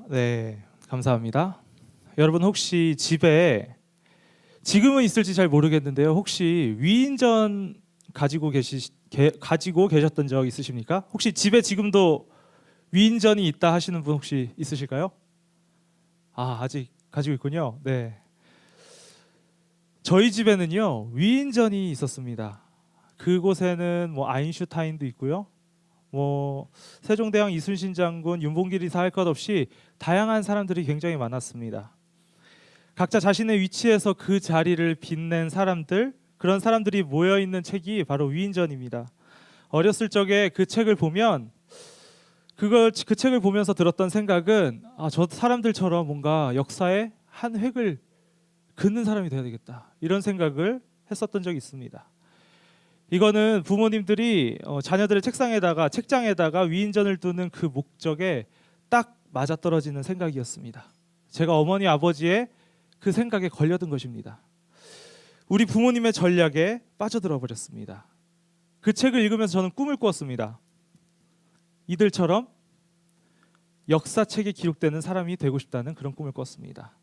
네. 감사합니다. 여러분 혹시 집에 지금은 있을지 잘 모르겠는데요. 혹시 위인전 가지고 계셨던 적 있으십니까? 혹시 집에 지금도 위인전이 있다 하시는 분 혹시 있으실까요? 아직 가지고 있군요. 네. 저희 집에는요. 위인전이 있었습니다. 그곳에는 뭐 아인슈타인도 있고요. 뭐 세종대왕 이순신 장군, 윤봉길 이사 할 것 없이 다양한 사람들이 굉장히 많았습니다. 각자 자신의 위치에서 그 자리를 빛낸 사람들, 그런 사람들이 모여 있는 책이 바로 위인전입니다. 어렸을 적에 그 책을 보면 그 책을 보면서 들었던 생각은 저 사람들처럼 뭔가 역사의 한 획을 긋는 사람이 돼야 되겠다. 이런 생각을 했었던 적이 있습니다. 이거는 부모님들이 자녀들의 책장에다가 위인전을 두는 그 목적에 딱 맞아떨어지는 생각이었습니다. 제가 어머니 아버지의 그 생각에 걸려든 것입니다. 우리 부모님의 전략에 빠져들어 버렸습니다. 그 책을 읽으면서 저는 꿈을 꾸었습니다. 이들처럼 역사책에 기록되는 사람이 되고 싶다는 그런 꿈을 꿨습니다.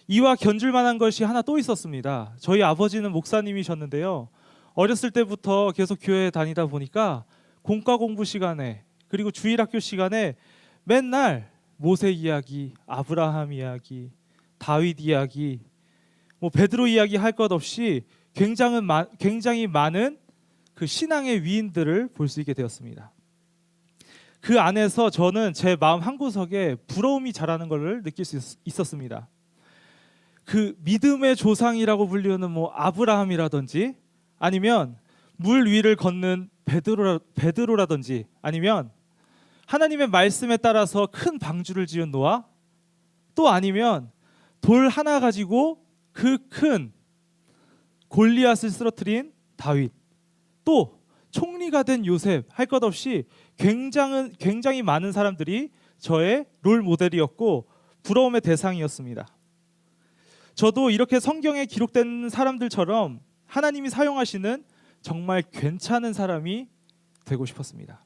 이와 견줄 만한 것이 하나 또 있었습니다. 저희 아버지는 목사님이셨는데요. 어렸을 때부터 계속 교회에 다니다 보니까 공과 공부 시간에 그리고 주일학교 시간에 맨날 모세 이야기, 아브라함 이야기, 다윗 이야기, 뭐 베드로 이야기 할 것 없이 굉장히 많은 그 신앙의 위인들을 볼 수 있게 되었습니다. 그 안에서 저는 제 마음 한구석에 부러움이 자라는 것을 느낄 수 있었습니다. 그 믿음의 조상이라고 불리는 뭐 아브라함이라든지 아니면 물 위를 걷는 베드로라든지 아니면 하나님의 말씀에 따라서 큰 방주를 지은 노아, 또 아니면 돌 하나 가지고 그 큰 골리앗을 쓰러뜨린 다윗, 또 총리가 된 요셉 할 것 없이 굉장히 많은 사람들이 저의 롤 모델이었고 부러움의 대상이었습니다. 저도 이렇게 성경에 기록된 사람들처럼 하나님이 사용하시는 정말 괜찮은 사람이 되고 싶었습니다.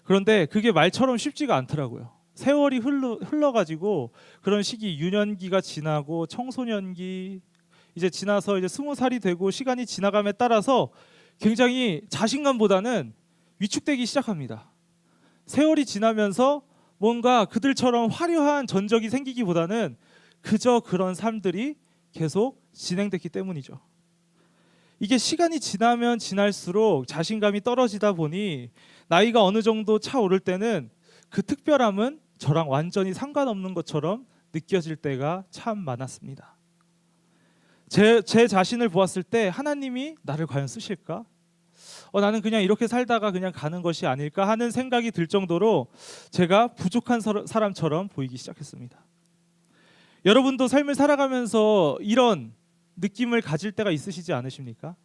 그런데 그게 말처럼 쉽지가 않더라고요. 세월이 흘러가지고 그런 시기, 유년기가 지나고 청소년기 이제 지나서 이제 20살이 되고 시간이 지나감에 따라서 굉장히 자신감보다는 위축되기 시작합니다. 세월이 지나면서 뭔가 그들처럼 화려한 전적이 생기기보다는 그저 그런 삶들이 계속 진행됐기 때문이죠. 이게 시간이 지나면 지날수록 자신감이 떨어지다 보니 나이가 어느 정도 차오를 때는 그 특별함은 저랑 완전히 상관없는 것처럼 느껴질 때가 참 많았습니다. 제 자신을 보았을 때 하나님이 나를 과연 쓰실까? 나는 그냥 이렇게 살다가 그냥 가는 것이 아닐까 하는 생각이 들 정도로 제가 부족한 사람처럼 보이기 시작했습니다. 여러분도 삶을 살아가면서 이런 느낌을 가질 때가 있으시지 않으십니까?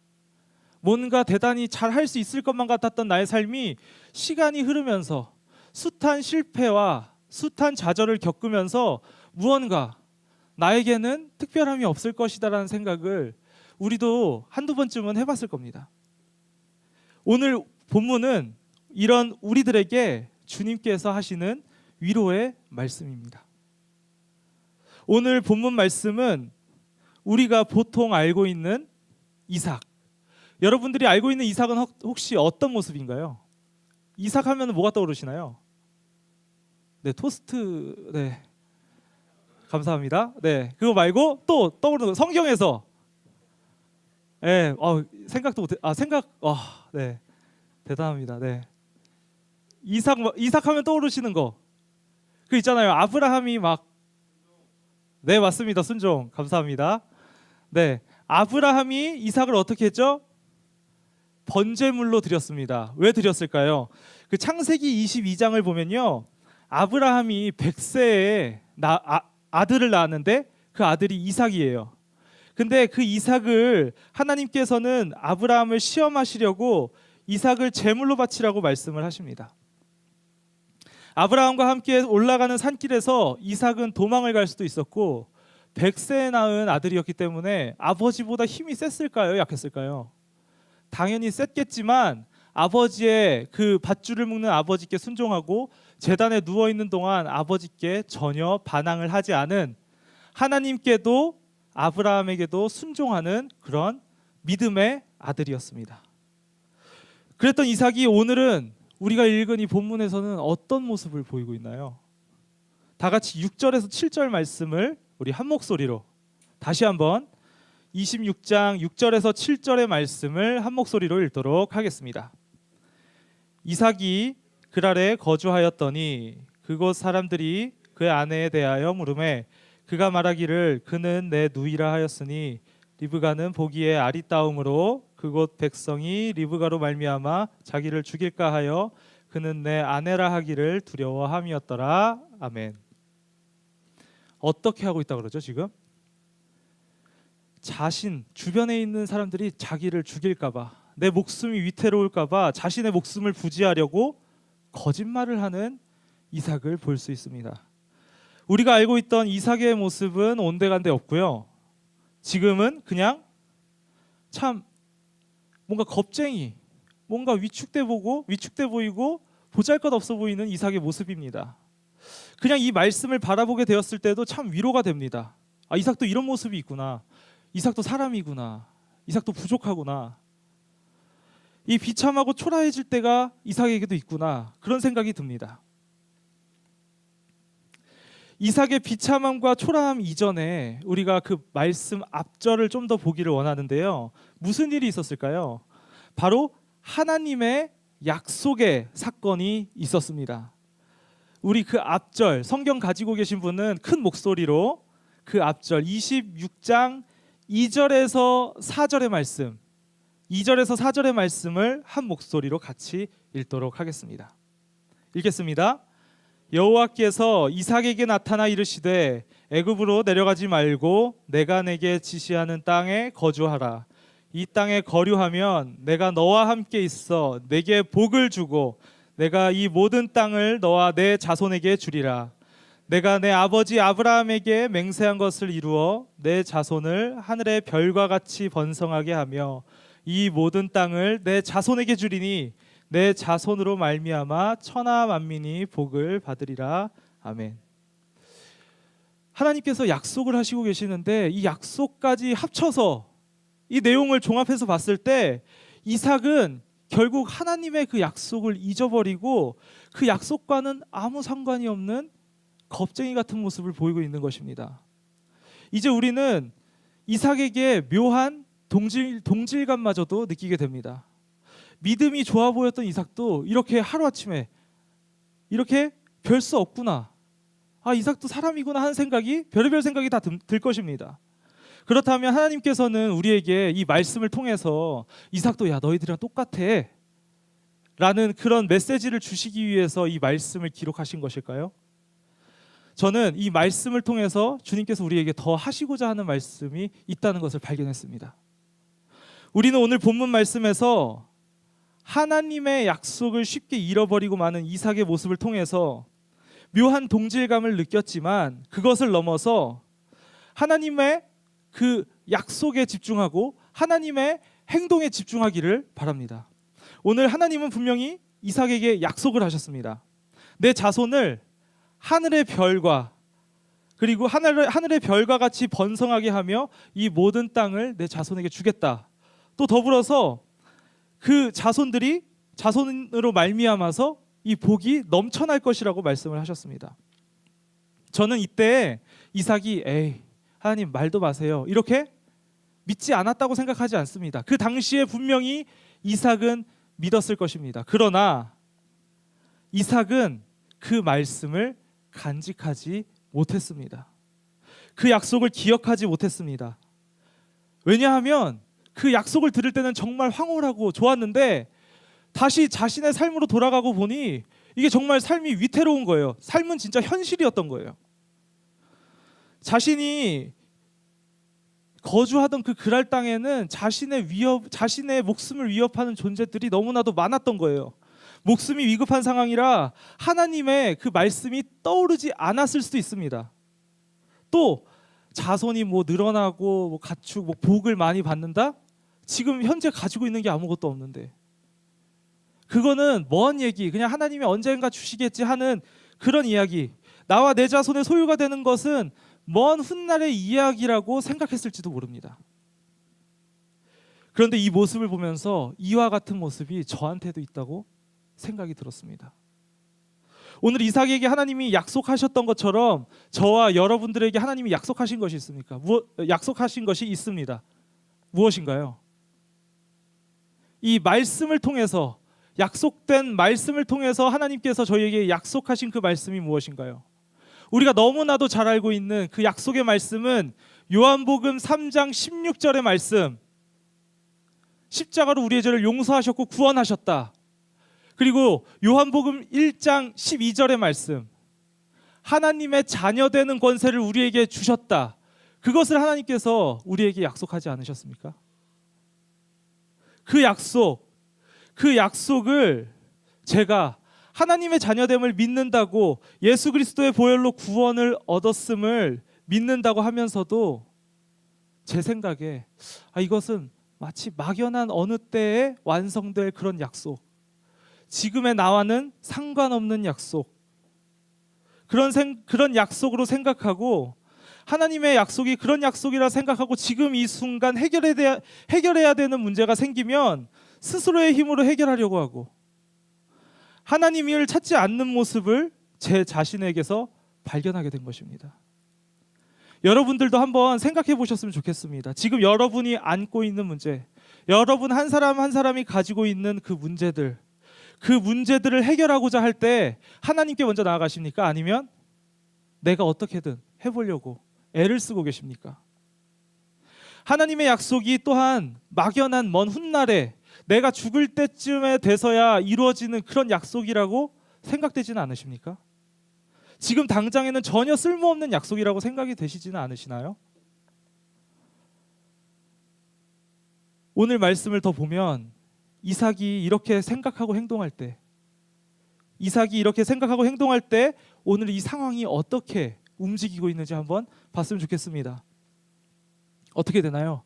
뭔가 대단히 잘할 수 있을 것만 같았던 나의 삶이 시간이 흐르면서 숱한 실패와 숱한 좌절을 겪으면서 무언가 나에게는 특별함이 없을 것이다라는 생각을 우리도 한두 번쯤은 해봤을 겁니다. 오늘 본문은 이런 우리들에게 주님께서 하시는 위로의 말씀입니다. 오늘 본문 말씀은 우리가 보통 알고 있는 이삭, 여러분들이 알고 있는 이삭은 혹시 어떤 모습인가요? 이삭 하면 뭐가 떠오르시나요? 네, 토스트. 네, 감사합니다. 네, 그거 말고 또 떠오르는 거, 성경에서 네, 생각도 못해. 네, 대단합니다. 네, 이삭 하면 떠오르시는 거, 그 있잖아요. 아브라함이 막, 네, 맞습니다. 순종. 감사합니다. 네, 아브라함이 이삭을 어떻게 했죠? 번제물로 드렸습니다. 왜 드렸을까요? 그 창세기 22장을 보면요, 아브라함이 100세에 아들을 낳았는데 그 아들이 이삭이에요. 근데 그 이삭을 하나님께서는 아브라함을 시험하시려고 이삭을 제물로 바치라고 말씀을 하십니다. 아브라함과 함께 올라가는 산길에서 이삭은 도망을 갈 수도 있었고 100세에 낳은 아들이었기 때문에 아버지보다 힘이 셌을까요? 약했을까요? 당연히 셌겠지만 아버지의 그 밧줄을 묶는 아버지께 순종하고 제단에 누워 있는 동안 아버지께 전혀 반항을 하지 않은, 하나님께도 아브라함에게도 순종하는 그런 믿음의 아들이었습니다. 그랬던 이삭이 오늘은 우리가 읽은 이 본문에서는 어떤 모습을 보이고 있나요? 다 같이 6절에서 7절 말씀을 우리 한 목소리로 다시 한번 26장 6절에서 7절의 말씀을 한 목소리로 읽도록 하겠습니다. 이삭이 그랄에 거주하였더니 그곳 사람들이 그의 아내에 대하여 물으매 그가 말하기를 그는 내 누이라 하였으니 리브가는 보기에 아리따움으로 그곳 백성이 리브가로 말미암아 자기를 죽일까 하여 그는 내 아내라 하기를 두려워함이었더라. 아멘. 어떻게 하고 있다 그러죠 지금? 자신 주변에 있는 사람들이 자기를 죽일까봐, 내 목숨이 위태로울까봐 자신의 목숨을 부지하려고 거짓말을 하는 이삭을 볼 수 있습니다. 우리가 알고 있던 이삭의 모습은 온데간데 없고요. 지금은 그냥 참 뭔가 겁쟁이, 뭔가 위축돼 보이고 보잘것없어 보이는 이삭의 모습입니다. 그냥 이 말씀을 바라보게 되었을 때도 참 위로가 됩니다. 아, 이삭도 이런 모습이 있구나. 이삭도 사람이구나. 이삭도 부족하구나. 이 비참하고 초라해질 때가 이삭에게도 있구나. 그런 생각이 듭니다. 이삭의 비참함과 초라함 이전에 우리가 그 말씀 앞절을 좀 더 보기를 원하는데요. 무슨 일이 있었을까요? 바로 하나님의 약속의 사건이 있었습니다. 우리 그 앞절, 성경 가지고 계신 분은 큰 목소리로 그 앞절 26장 2절에서 4절의 말씀, 2절에서 4절의 말씀을 한 목소리로 같이 읽도록 하겠습니다. 읽겠습니다. 여호와께서 이삭에게 나타나 이르시되 애굽으로 내려가지 말고 내가 내게 지시하는 땅에 거주하라. 이 땅에 거류하면 내가 너와 함께 있어 내게 복을 주고 내가 이 모든 땅을 너와 내 자손에게 주리라. 내가 내 아버지 아브라함에게 맹세한 것을 이루어 내 자손을 하늘의 별과 같이 번성하게 하며 이 모든 땅을 내 자손에게 주리니 내 자손으로 말미암아 천하 만민이 복을 받으리라. 아멘. 하나님께서 약속을 하시고 계시는데 이 약속까지 합쳐서 이 내용을 종합해서 봤을 때 이삭은 결국 하나님의 그 약속을 잊어버리고 그 약속과는 아무 상관이 없는 겁쟁이 같은 모습을 보이고 있는 것입니다. 이제 우리는 이삭에게 묘한 동질감마저도 느끼게 됩니다. 믿음이 좋아 보였던 이삭도 이렇게 하루아침에 이렇게 별 수 없구나, 아 이삭도 사람이구나 하는 생각이, 별의별 생각이 다 들 것입니다. 그렇다면 하나님께서는 우리에게 이 말씀을 통해서 이삭도 야 너희들이랑 똑같아 라는 그런 메시지를 주시기 위해서 이 말씀을 기록하신 것일까요? 저는 이 말씀을 통해서 주님께서 우리에게 더 하시고자 하는 말씀이 있다는 것을 발견했습니다. 우리는 오늘 본문 말씀에서 하나님의 약속을 쉽게 잃어버리고 마는 이삭의 모습을 통해서 묘한 동질감을 느꼈지만 그것을 넘어서 하나님의 그 약속에 집중하고 하나님의 행동에 집중하기를 바랍니다. 오늘 하나님은 분명히 이삭에게 약속을 하셨습니다. 내 자손을 하늘의 별과 그리고 하늘의 별과 같이 번성하게 하며 이 모든 땅을 내 자손에게 주겠다. 또 더불어서 그 자손으로 말미암아서 이 복이 넘쳐날 것이라고 말씀을 하셨습니다. 저는 이때 이삭이 에이 하나님 말도 마세요 이렇게 믿지 않았다고 생각하지 않습니다. 그 당시에 분명히 이삭은 믿었을 것입니다. 그러나 이삭은 그 말씀을 간직하지 못했습니다. 그 약속을 기억하지 못했습니다. 왜냐하면 그 약속을 들을 때는 정말 황홀하고 좋았는데 다시 자신의 삶으로 돌아가고 보니 이게 정말 삶이 위태로운 거예요. 삶은 진짜 현실이었던 거예요. 자신이 거주하던 그 그랄 땅에는 자신의 목숨을 위협하는 존재들이 너무나도 많았던 거예요. 목숨이 위급한 상황이라 하나님의 그 말씀이 떠오르지 않았을 수도 있습니다. 또 자손이 늘어나고 가축 복을 많이 받는다? 지금 현재 가지고 있는 게 아무것도 없는데 그거는 먼 얘기, 그냥 하나님이 언젠가 주시겠지 하는 그런 이야기, 나와 내 자손의 소유가 되는 것은 먼 훗날의 이야기라고 생각했을지도 모릅니다. 그런데 이 모습을 보면서 이와 같은 모습이 저한테도 있다고 생각이 들었습니다. 오늘 이삭에게 하나님이 약속하셨던 것처럼 저와 여러분들에게 하나님이 약속하신 것이 있습니까? 약속하신 것이 있습니다. 무엇인가요? 이 말씀을 통해서, 약속된 말씀을 통해서 하나님께서 저희에게 약속하신 그 말씀이 무엇인가요? 우리가 너무나도 잘 알고 있는 그 약속의 말씀은 요한복음 3장 16절의 말씀, 십자가로 우리의 죄를 용서하셨고 구원하셨다. 그리고 요한복음 1장 12절의 말씀, 하나님의 자녀되는 권세를 우리에게 주셨다. 그것을 하나님께서 우리에게 약속하지 않으셨습니까? 그 약속을 제가 하나님의 자녀됨을 믿는다고, 예수 그리스도의 보혈로 구원을 얻었음을 믿는다고 하면서도 제 생각에 이것은 마치 막연한 어느 때에 완성될 그런 약속, 지금의 나와는 상관없는 약속, 그런 약속으로 생각하고, 하나님의 약속이 그런 약속이라 생각하고 지금 이 순간 해결해야 되는 문제가 생기면 스스로의 힘으로 해결하려고 하고, 하나님을 찾지 않는 모습을 제 자신에게서 발견하게 된 것입니다. 여러분들도 한번 생각해 보셨으면 좋겠습니다. 지금 여러분이 안고 있는 문제, 여러분 한 사람 한 사람이 가지고 있는 그 문제들을 해결하고자 할 때 하나님께 먼저 나아가십니까? 아니면 내가 어떻게든 해보려고 애를 쓰고 계십니까? 하나님의 약속이 또한 막연한 먼 훗날에 내가 죽을 때쯤에 돼서야 이루어지는 그런 약속이라고 생각되지는 않으십니까? 지금 당장에는 전혀 쓸모없는 약속이라고 생각이 되시지는 않으시나요? 오늘 말씀을 더 보면 이삭이 이렇게 생각하고 행동할 때 오늘 이 상황이 어떻게 움직이고 있는지 한번 봤으면 좋겠습니다. 어떻게 되나요?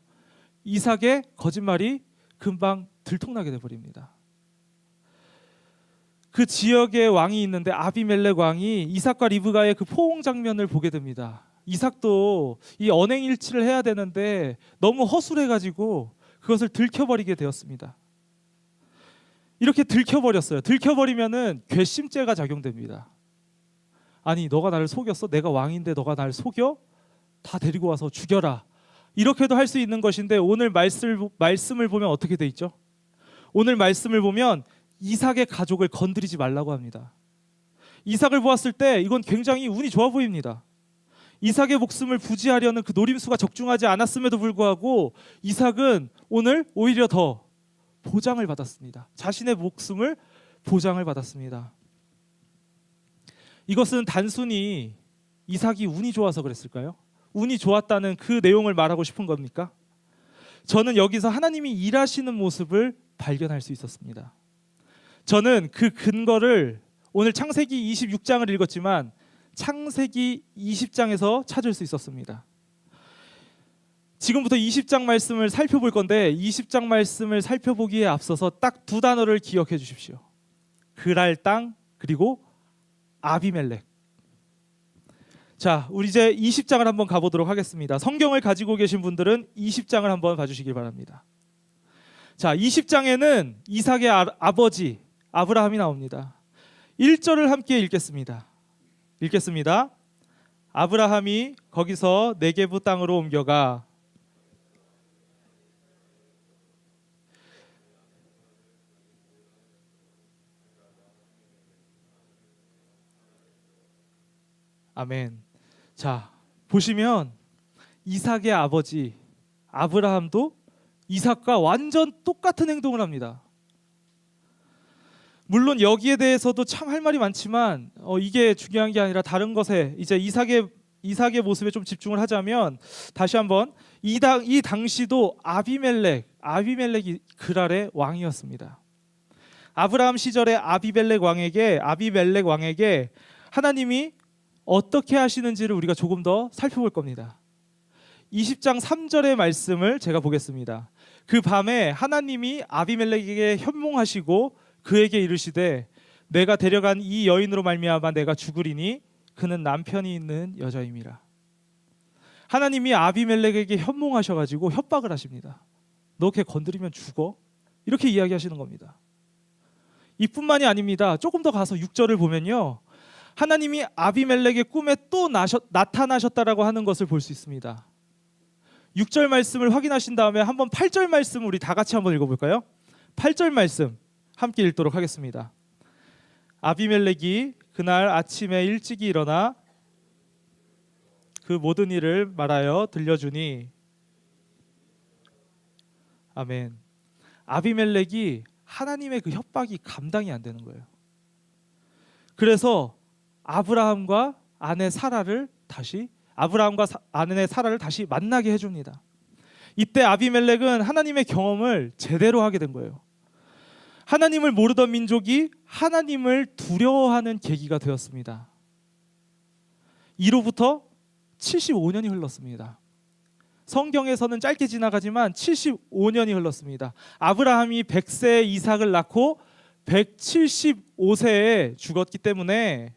이삭의 거짓말이 금방 들통나게 돼버립니다. 그 지역에 왕이 있는데 아비멜렉 왕이 이삭과 리브가의 그 포옹 장면을 보게 됩니다. 이삭도 이 언행일치를 해야 되는데 너무 허술해가지고 그것을 들켜버리게 되었습니다. 이렇게 들켜버렸어요. 들켜버리면은 괘씸죄가 작용됩니다. 아니, 너가 나를 속였어? 내가 왕인데 너가 나를 속여? 다 데리고 와서 죽여라. 이렇게도 할 수 있는 것인데 오늘 말씀을 보면 어떻게 돼 있죠? 오늘 말씀을 보면 이삭의 가족을 건드리지 말라고 합니다. 이삭을 보았을 때 이건 굉장히 운이 좋아 보입니다. 이삭의 목숨을 부지하려는 그 노림수가 적중하지 않았음에도 불구하고 이삭은 오늘 오히려 더 보장을 받았습니다. 자신의 목숨을 보장을 받았습니다. 이것은 단순히 이삭이 운이 좋아서 그랬을까요? 운이 좋았다는 그 내용을 말하고 싶은 겁니까? 저는 여기서 하나님이 일하시는 모습을 발견할 수 있었습니다. 저는 그 근거를 오늘 창세기 26장을 읽었지만 창세기 20장에서 찾을 수 있었습니다. 지금부터 20장 말씀을 살펴볼 건데 20장 말씀을 살펴보기에 앞서서 딱 두 단어를 기억해 주십시오. 그랄 땅 그리고 아비멜렉. 자, 우리 이제 20장을 한번 가보도록 하겠습니다. 성경을 가지고 계신 분들은 20장을 한번 봐주시길 바랍니다. 자, 20장에는 이삭의 아버지 아브라함이 나옵니다. 1절을 함께 읽겠습니다. 아브라함이 거기서 네게부 땅으로 옮겨가 아멘. 자, 보시면 이삭의 아버지 아브라함도 이삭과 완전 똑같은 행동을 합니다. 물론 여기에 대해서도 참 할 말이 많지만 이게 중요한 게 아니라 다른 것에 이제 이삭의 모습에 좀 집중을 하자면 다시 한번 이 당시도 아비멜렉이 그랄의 왕이었습니다. 아브라함 시절에 아비멜렉 왕에게 하나님이 어떻게 하시는지를 우리가 조금 더 살펴볼 겁니다. 20장 3절의 말씀을 제가 보겠습니다. 그 밤에 하나님이 아비멜렉에게 현몽하시고 그에게 이르시되 내가 데려간 이 여인으로 말미암아 내가 죽으리니 그는 남편이 있는 여자임이라. 하나님이 아비멜렉에게 현몽하셔가지고 협박을 하십니다. 너 걔 건드리면 죽어? 이렇게 이야기하시는 겁니다. 이뿐만이 아닙니다. 조금 더 가서 6절을 보면요, 하나님이 아비멜렉의 꿈에 또 나타나셨다라고 하는 것을 볼 수 있습니다. 6절 말씀을 확인하신 다음에 한번 8절 말씀 우리 다 같이 한번 읽어볼까요? 8절 말씀 함께 읽도록 하겠습니다. 아비멜렉이 그날 아침에 일찍이 일어나 그 모든 일을 말하여 들려주니. 아멘. 아비멜렉이 하나님의 그 협박이 감당이 안 되는 거예요. 그래서 아브라함과 아내 사라를 다시 만나게 해줍니다. 이때 아비멜렉은 하나님의 경험을 제대로 하게 된 거예요. 하나님을 모르던 민족이 하나님을 두려워하는 계기가 되었습니다. 이로부터 75년이 흘렀습니다. 성경에서는 짧게 지나가지만 75년이 흘렀습니다. 아브라함이 100세에 이삭을 낳고 175세에 죽었기 때문에,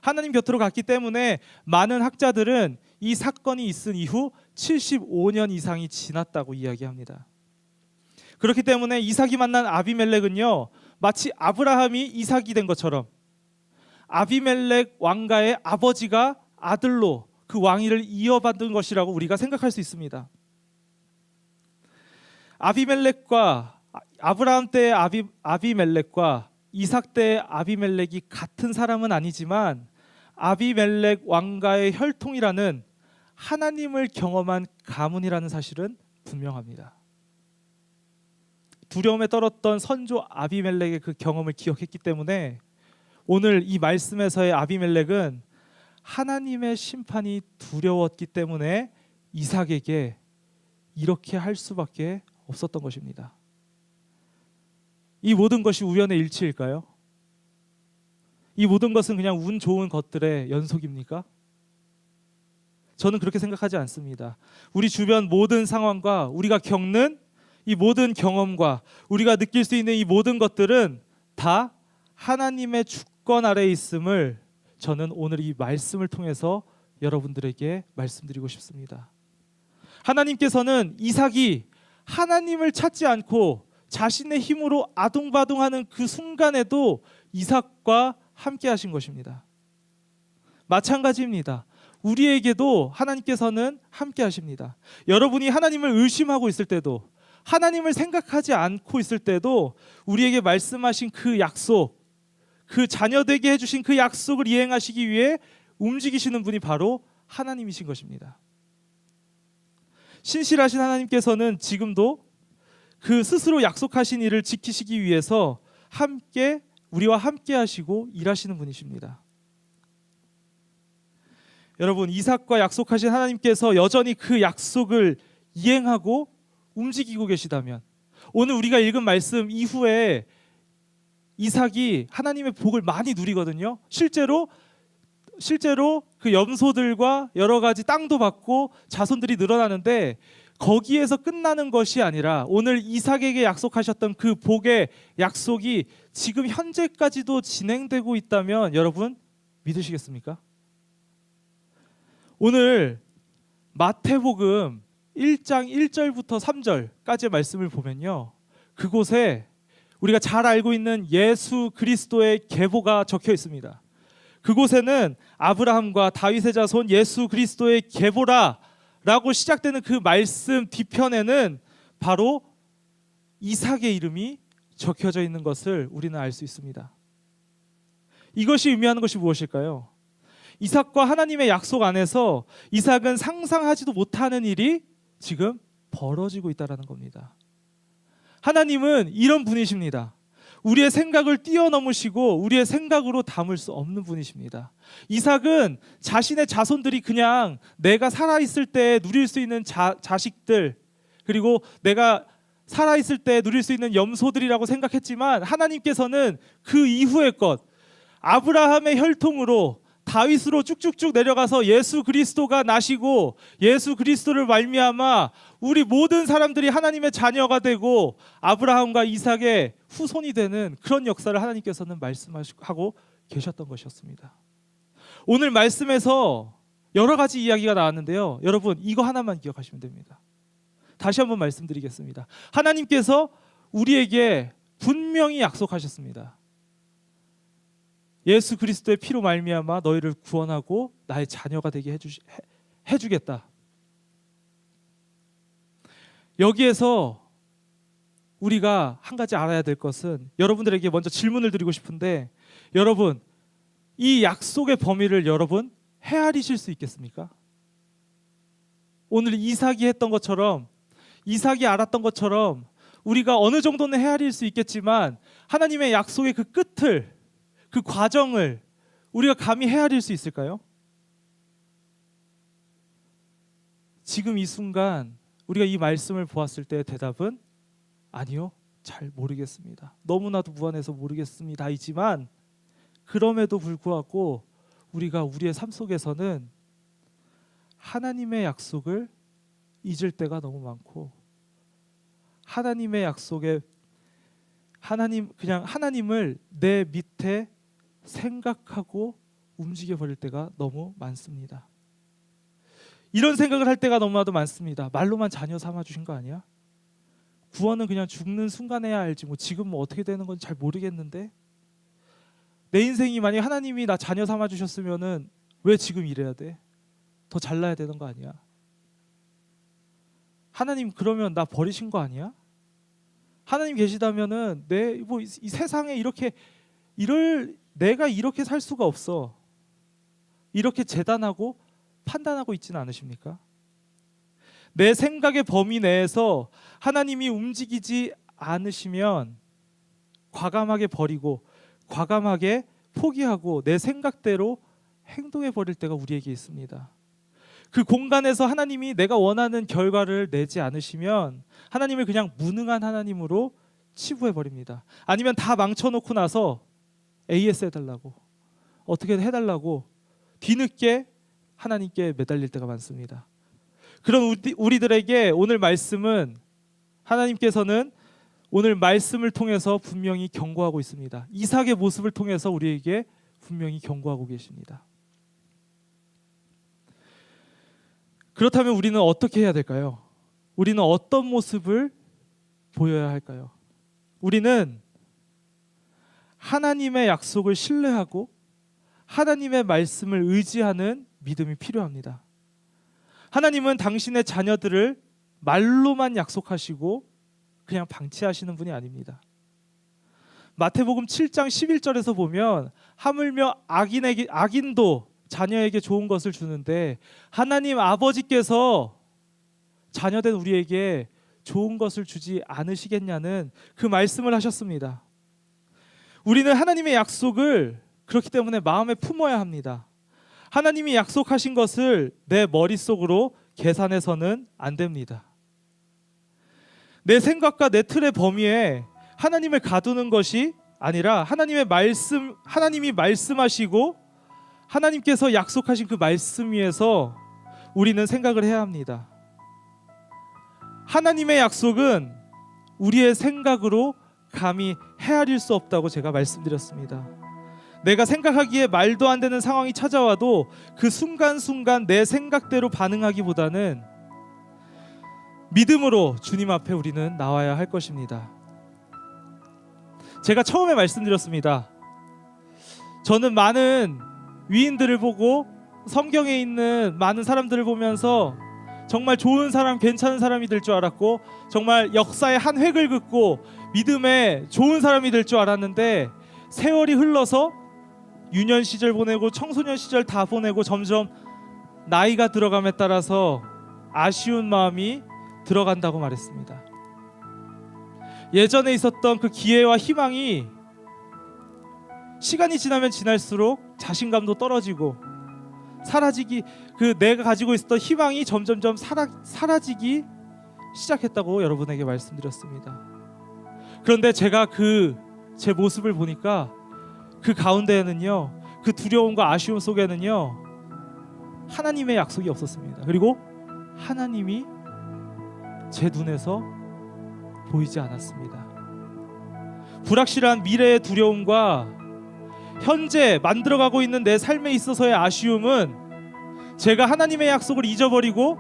하나님 곁으로 갔기 때문에 많은 학자들은 이 사건이 있은 이후 75년 이상이 지났다고 이야기합니다. 그렇기 때문에 이삭이 만난 아비멜렉은요, 마치 아브라함이 이삭이 된 것처럼 아비멜렉 왕가의 아버지가 아들로 그 왕위를 이어받은 것이라고 우리가 생각할 수 있습니다. 아브라함 때의 아비멜렉과 이삭 때의 아비멜렉이 같은 사람은 아니지만 아비멜렉 왕가의 혈통이라는, 하나님을 경험한 가문이라는 사실은 분명합니다. 두려움에 떨었던 선조 아비멜렉의 그 경험을 기억했기 때문에 오늘 이 말씀에서의 아비멜렉은 하나님의 심판이 두려웠기 때문에 이삭에게 이렇게 할 수밖에 없었던 것입니다. 이 모든 것이 우연의 일치일까요? 이 모든 것은 그냥 운 좋은 것들의 연속입니까? 저는 그렇게 생각하지 않습니다. 우리 주변 모든 상황과 우리가 겪는 이 모든 경험과 우리가 느낄 수 있는 이 모든 것들은 다 하나님의 주권 아래에 있음을 저는 오늘 이 말씀을 통해서 여러분들에게 말씀드리고 싶습니다. 하나님께서는 이삭이 하나님을 찾지 않고 자신의 힘으로 아둥바둥하는 그 순간에도 이삭과 함께 하신 것입니다. 마찬가지입니다. 우리에게도 하나님께서는 함께 하십니다. 여러분이 하나님을 의심하고 있을 때도, 하나님을 생각하지 않고 있을 때도 우리에게 말씀하신 그 약속, 그 자녀되게 해주신 그 약속을 이행하시기 위해 움직이시는 분이 바로 하나님이신 것입니다. 신실하신 하나님께서는 지금도 그 스스로 약속하신 일을 지키시기 위해서 우리와 함께 하시고 일하시는 분이십니다. 여러분, 이삭과 약속하신 하나님께서 여전히 그 약속을 이행하고 움직이고 계시다면, 오늘 우리가 읽은 말씀 이후에 이삭이 하나님의 복을 많이 누리거든요. 실제로 그 염소들과 여러 가지 땅도 받고 자손들이 늘어나는데, 거기에서 끝나는 것이 아니라 오늘 이삭에게 약속하셨던 그 복의 약속이 지금 현재까지도 진행되고 있다면 여러분 믿으시겠습니까? 오늘 마태복음 1장 1절부터 3절까지의 말씀을 보면요, 그곳에 우리가 잘 알고 있는 예수 그리스도의 계보가 적혀 있습니다. 그곳에는 아브라함과 다윗의 자손 예수 그리스도의 계보라 라고 시작되는 그 말씀 뒤편에는 바로 이삭의 이름이 적혀져 있는 것을 우리는 알 수 있습니다. 이것이 의미하는 것이 무엇일까요? 이삭과 하나님의 약속 안에서 이삭은 상상하지도 못하는 일이 지금 벌어지고 있다는 겁니다. 하나님은 이런 분이십니다. 우리의 생각을 뛰어넘으시고 우리의 생각으로 담을 수 없는 분이십니다. 이삭은 자신의 자손들이 그냥 내가 살아있을 때 누릴 수 있는 자식들, 그리고 내가 살아있을 때 누릴 수 있는 염소들이라고 생각했지만 하나님께서는 그 이후의 것, 아브라함의 혈통으로 다윗으로 쭉쭉쭉 내려가서 예수 그리스도가 나시고 예수 그리스도를 말미암아 우리 모든 사람들이 하나님의 자녀가 되고 아브라함과 이삭의 후손이 되는 그런 역사를 하나님께서는 말씀하고 계셨던 것이었습니다. 오늘 말씀에서 여러 가지 이야기가 나왔는데요. 여러분 이거 하나만 기억하시면 됩니다. 다시 한번 말씀드리겠습니다. 하나님께서 우리에게 분명히 약속하셨습니다. 예수 그리스도의 피로 말미암아 너희를 구원하고 나의 자녀가 되게 해주겠다. 여기에서 우리가 한 가지 알아야 될 것은, 여러분들에게 먼저 질문을 드리고 싶은데, 여러분 이 약속의 범위를 여러분 헤아리실 수 있겠습니까? 오늘 이삭이 했던 것처럼, 이삭이 알았던 것처럼 우리가 어느 정도는 헤아릴 수 있겠지만 하나님의 약속의 그 끝을, 그 과정을 우리가 감히 헤아릴 수 있을까요? 지금 이 순간 우리가 이 말씀을 보았을 때 대답은 아니요, 잘 모르겠습니다. 너무나도 무한해서 모르겠습니다이지만, 그럼에도 불구하고 우리가 우리의 삶 속에서는 하나님의 약속을 잊을 때가 너무 많고, 하나님의 약속에 그냥 하나님을 내 밑에 생각하고 움직여 버릴 때가 너무 많습니다. 이런 생각을 할 때가 너무나도 많습니다. 말로만 자녀 삼아 주신 거 아니야? 구원은 그냥 죽는 순간에야 알지, 뭐 지금 뭐 어떻게 되는 건지 잘 모르겠는데, 내 인생이 만약 하나님이 나 자녀 삼아 주셨으면은 왜 지금 이래야 돼? 더 잘나야 되는 거 아니야? 하나님 그러면 나 버리신 거 아니야? 하나님 계시다면은 이 세상에 내가 이렇게 살 수가 없어. 이렇게 재단하고 판단하고 있지는 않으십니까? 내 생각의 범위 내에서 하나님이 움직이지 않으시면 과감하게 버리고 과감하게 포기하고 내 생각대로 행동해 버릴 때가 우리에게 있습니다. 그 공간에서 하나님이 내가 원하는 결과를 내지 않으시면 하나님을 그냥 무능한 하나님으로 치부해 버립니다. 아니면 다 망쳐놓고 나서 AS 해달라고, 어떻게 해달라고 뒤늦게 하나님께 매달릴 때가 많습니다. 그런 우리들에게 오늘 말씀은, 하나님께서는 오늘 말씀을 통해서 분명히 경고하고 있습니다. 이삭의 모습을 통해서 우리에게 분명히 경고하고 계십니다. 그렇다면 우리는 어떻게 해야 될까요? 우리는 어떤 모습을 보여야 할까요? 우리는 하나님의 약속을 신뢰하고 하나님의 말씀을 의지하는 믿음이 필요합니다. 하나님은 당신의 자녀들을 말로만 약속하시고 그냥 방치하시는 분이 아닙니다. 마태복음 7장 11절에서 보면 하물며 악인도 자녀에게 좋은 것을 주는데 하나님 아버지께서 자녀된 우리에게 좋은 것을 주지 않으시겠냐는 그 말씀을 하셨습니다. 우리는 하나님의 약속을 그렇기 때문에 마음에 품어야 합니다. 하나님이 약속하신 것을 내 머릿속으로 계산해서는 안 됩니다. 내 생각과 내 틀의 범위에 하나님을 가두는 것이 아니라 하나님이 말씀하시고 하나님께서 약속하신 그 말씀 위에서 우리는 생각을 해야 합니다. 하나님의 약속은 우리의 생각으로 감히 헤아릴 수 없다고 제가 말씀드렸습니다. 내가 생각하기에 말도 안 되는 상황이 찾아와도 그 순간순간 내 생각대로 반응하기보다는 믿음으로 주님 앞에 우리는 나와야 할 것입니다. 제가 처음에 말씀드렸습니다. 저는 많은 위인들을 보고 성경에 있는 많은 사람들을 보면서 정말 좋은 사람, 괜찮은 사람이 될 줄 알았고 정말 역사의 한 획을 긋고 믿음의 좋은 사람이 될 줄 알았는데 세월이 흘러서 유년 시절 보내고 청소년 시절 다 보내고 점점 나이가 들어감에 따라서 아쉬운 마음이 들어간다고 말했습니다. 예전에 있었던 그 기회와 희망이 시간이 지나면 지날수록 자신감도 떨어지고 내가 가지고 있었던 희망이 점점점 사라지기 시작했다고 여러분에게 말씀드렸습니다. 그런데 제가 제 모습을 보니까 그 가운데에는요, 그 두려움과 아쉬움 속에는요, 하나님의 약속이 없었습니다. 그리고 하나님이 제 눈에서 보이지 않았습니다. 불확실한 미래의 두려움과 현재 만들어가고 있는 내 삶에 있어서의 아쉬움은 제가 하나님의 약속을 잊어버리고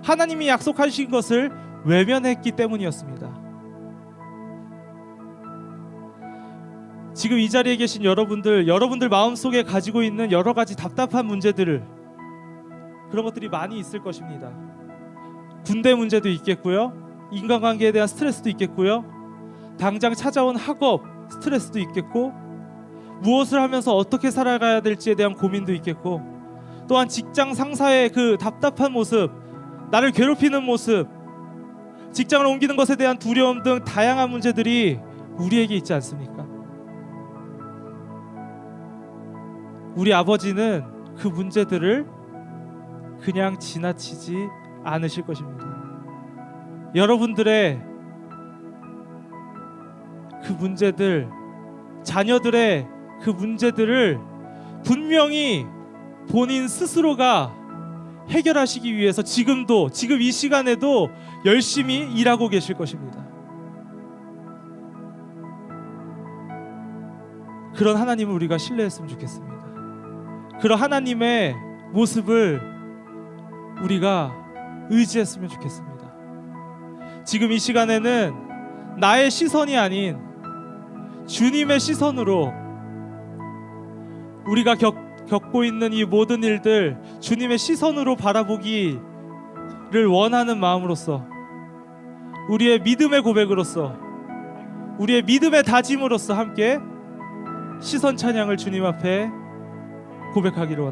하나님이 약속하신 것을 외면했기 때문이었습니다. 지금 이 자리에 계신 여러분들 마음속에 가지고 있는 여러 가지 답답한 문제들을, 그런 것들이 많이 있을 것입니다. 군대 문제도 있겠고요, 인간관계에 대한 스트레스도 있겠고요, 당장 찾아온 학업 스트레스도 있겠고, 무엇을 하면서 어떻게 살아가야 될지에 대한 고민도 있겠고, 또한 직장 상사의 그 답답한 모습, 나를 괴롭히는 모습, 직장을 옮기는 것에 대한 두려움 등 다양한 문제들이 우리에게 있지 않습니까? 우리 아버지는 그 문제들을 그냥 지나치지 않으실 것입니다. 여러분들의 그 문제들, 자녀들의 그 문제들을 분명히 본인 스스로가 해결하시기 위해서 지금 이 시간에도 열심히 일하고 계실 것입니다. 그런 하나님을 우리가 신뢰했으면 좋겠습니다. 그런 하나님의 모습을 우리가 의지했으면 좋겠습니다. 지금 이 시간에는 나의 시선이 아닌 주님의 시선으로 우리가 겪고 있는 이 모든 일들 주님의 시선으로 바라보기를 원하는 마음으로서, 우리의 믿음의 고백으로서, 우리의 믿음의 다짐으로서 함께 시선 찬양을 주님 앞에 고백하기를 원합니다.